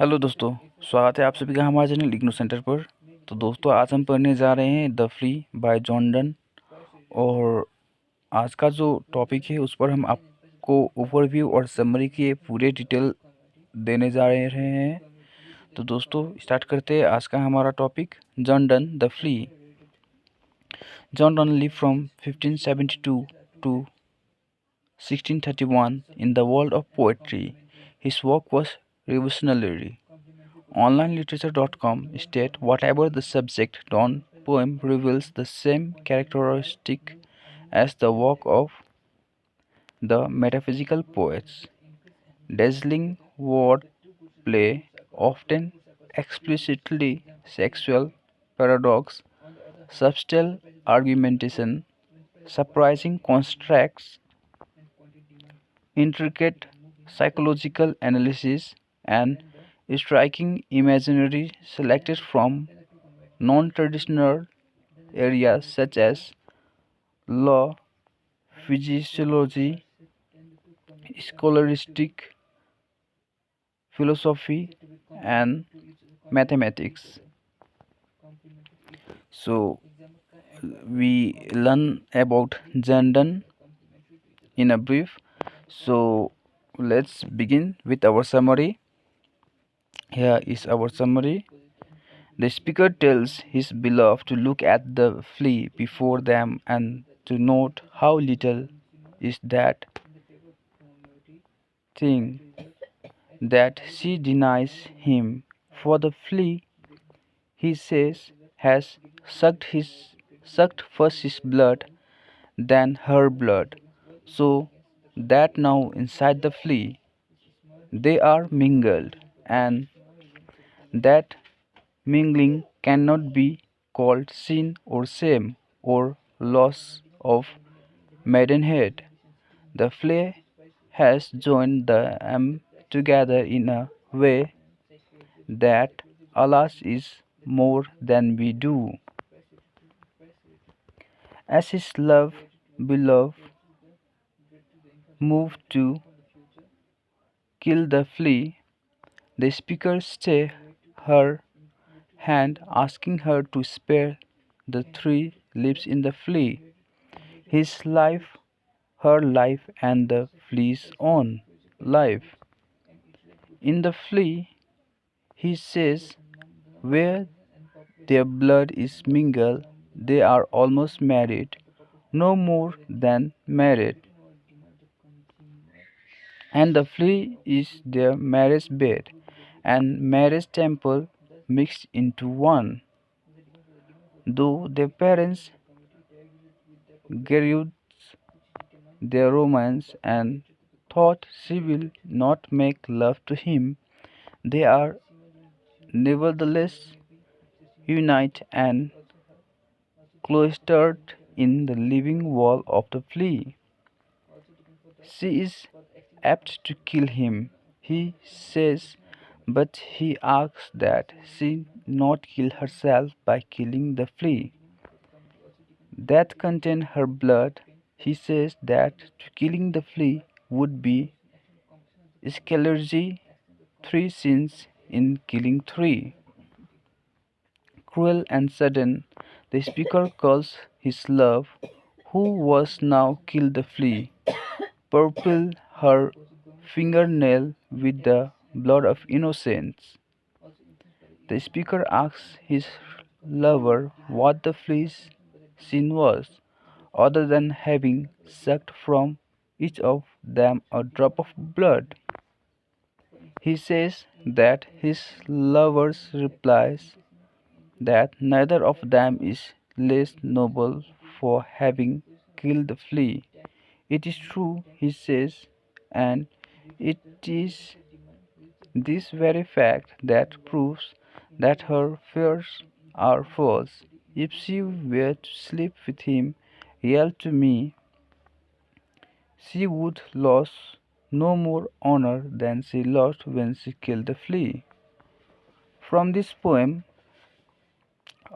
Hello दोस्तों, स्वागत है आप सभी का हमारे चैनल इग्नो सेंटर पर। तो दोस्तों, आज हम पढ़ने जा रहे हैं the flea bye John Donne. और आज का जो टॉपिक है उस पर हम आपको ओवरव्यू और समरी के पूरे डिटेल देने जा रहे हैं। तो दोस्तों, स्टार्ट करते हैं आज का हमारा topic. John Donne the flea. John Donne live from 1572 to 1631 in the world of poetry. His work was revolutionary. OnlineLiterature.com state whatever the subject, Donne poem reveals the same characteristic as the work of the metaphysical poets. Dazzling word play, often explicitly sexual paradox, subtle argumentation, surprising contrasts, intricate psychological analysis, and striking imagery selected from non-traditional areas such as law, physiology, scholastic philosophy, and mathematics. So we learn about John in a brief. So let's begin with our summary. Here is our summary. The speaker tells his beloved to look at the flea before them and to note how little is that thing that she denies him. For the flea, he says, has sucked first his blood, then her blood, so that now inside the flea they are mingled, and that mingling cannot be called sin or shame or loss of maidenhead. The flea has joined them together in a way that, alas, is more than we do. As his beloved moved to kill the flea, the speaker stayed her hand, asking her to spare the three lives in the flea, his life, her life, and the flea's own life. In the flea, he says, where their blood is mingled, they are almost married, no more than married, and the flea is their marriage bed and marriage temple mixed into one. Though their parents grieved their romance and thought she will not make love to him, they are nevertheless united and cloistered in the living wall of the flea. She is apt to kill him, he says, but he asks that she not kill herself by killing the flea. That contain her blood, he says that to killing the flea would be scalargy, three sins in killing three. Cruel and sudden, the speaker calls his love, who was now killed the flea, purple her fingernail with the blood of innocence. The speaker asks his lover what the flea's sin was, other than having sucked from each of them a drop of blood. He says that his lover replies that neither of them is less noble for having killed the flea. It is true, he says, and it is this very fact that proves that her fears are false. If she were to sleep with him, real to me, she would lose no more honor than she lost when she killed the flea. From this poem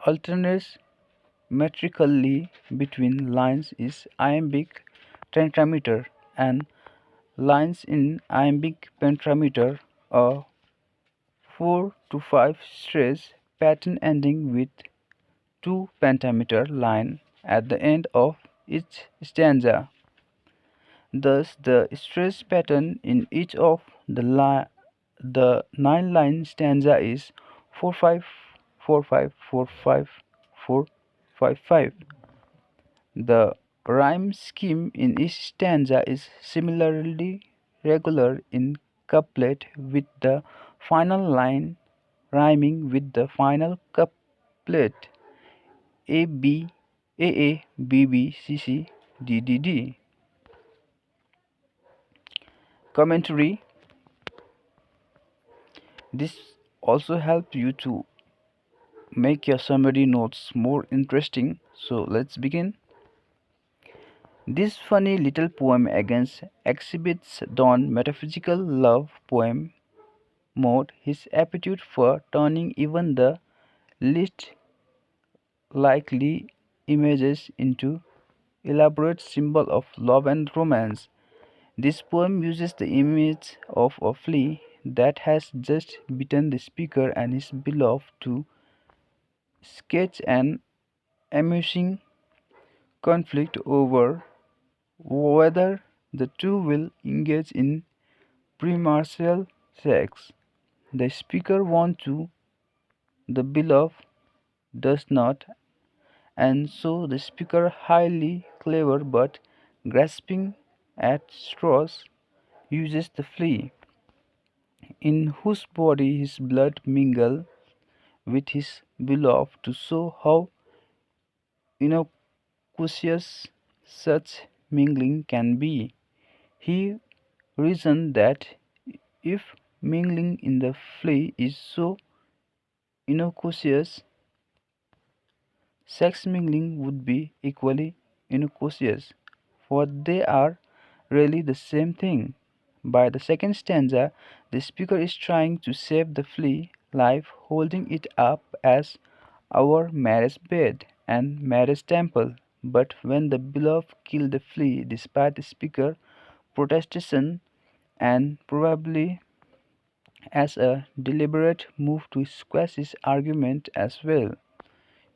alternates metrically between lines is iambic tetrameter and lines in iambic pentameter, a 4 to 5 stress pattern ending with 2 pentameter line at the end of each stanza. Thus, the stress pattern in each of the 9-line stanza is 4-5, 4-5, 4-5, 4-5-5. The rhyme scheme in each stanza is similarly regular in couplet, with the final line rhyming with the final couplet. A B A A B B C C D D D. Commentary. This also helps you to make your summary notes more interesting. So let's begin. This funny little poem against exhibits Donne's metaphysical love poem mode, his aptitude for turning even the least likely images into elaborate symbol of love and romance. This poem uses the image of a flea that has just bitten the speaker and his beloved to sketch an amusing conflict over whether the two will engage in premarital sex. The speaker wants to, the beloved does not, and so the speaker, highly clever but grasping at straws, uses the flea, in whose body his blood mingle with his beloved, to show how innocuous such mingling can be. He reasoned that if mingling in the flea is so innocuous, sex mingling would be equally innocuous, for they are really the same thing. By the second stanza, the speaker is trying to save the flea life, holding it up as our marriage bed and marriage temple. But when the beloved killed the flea, despite the speaker protestation and probably as a deliberate move to squash his argument as well,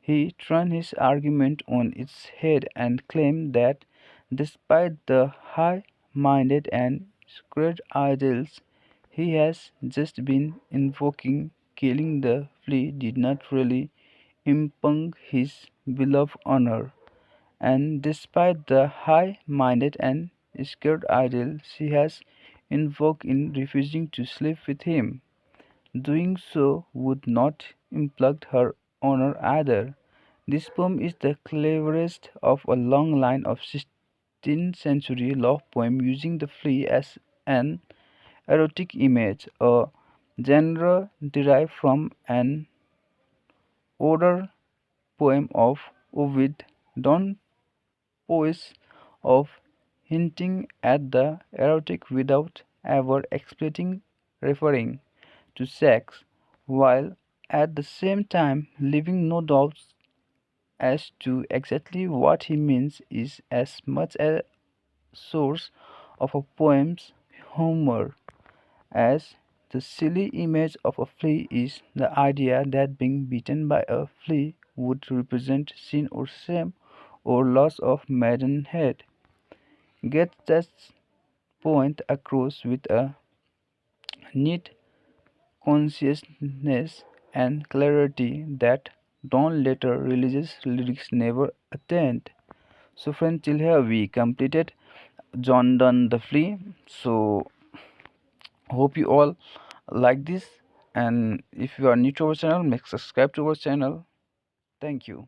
he turned his argument on its head and claimed that despite the high-minded and sacred ideals he has just been invoking, killing the flea did not really impugn his beloved honor. And despite the high-minded and sacred ideals she has invoked in refusing to sleep with him, doing so would not impugn her honor either. This poem is the cleverest of a long line of 16th century love poem using the flea as an erotic image, a genre derived from an older poem of Ovid. Donne poets of hinting at the erotic without ever explicitly referring to sex, while at the same time leaving no doubts as to exactly what he means, is as much a source of a poem's humor as the silly image of a flea is the idea that being bitten by a flea would represent sin or shame or loss of maidenhead. Get that point across with a neat consciousness and clarity that Donne later religious lyrics never attained. So friends, till here we completed John Donne the Flea. So hope you all like this, and if you are new to our channel, make subscribe to our channel. Thank you.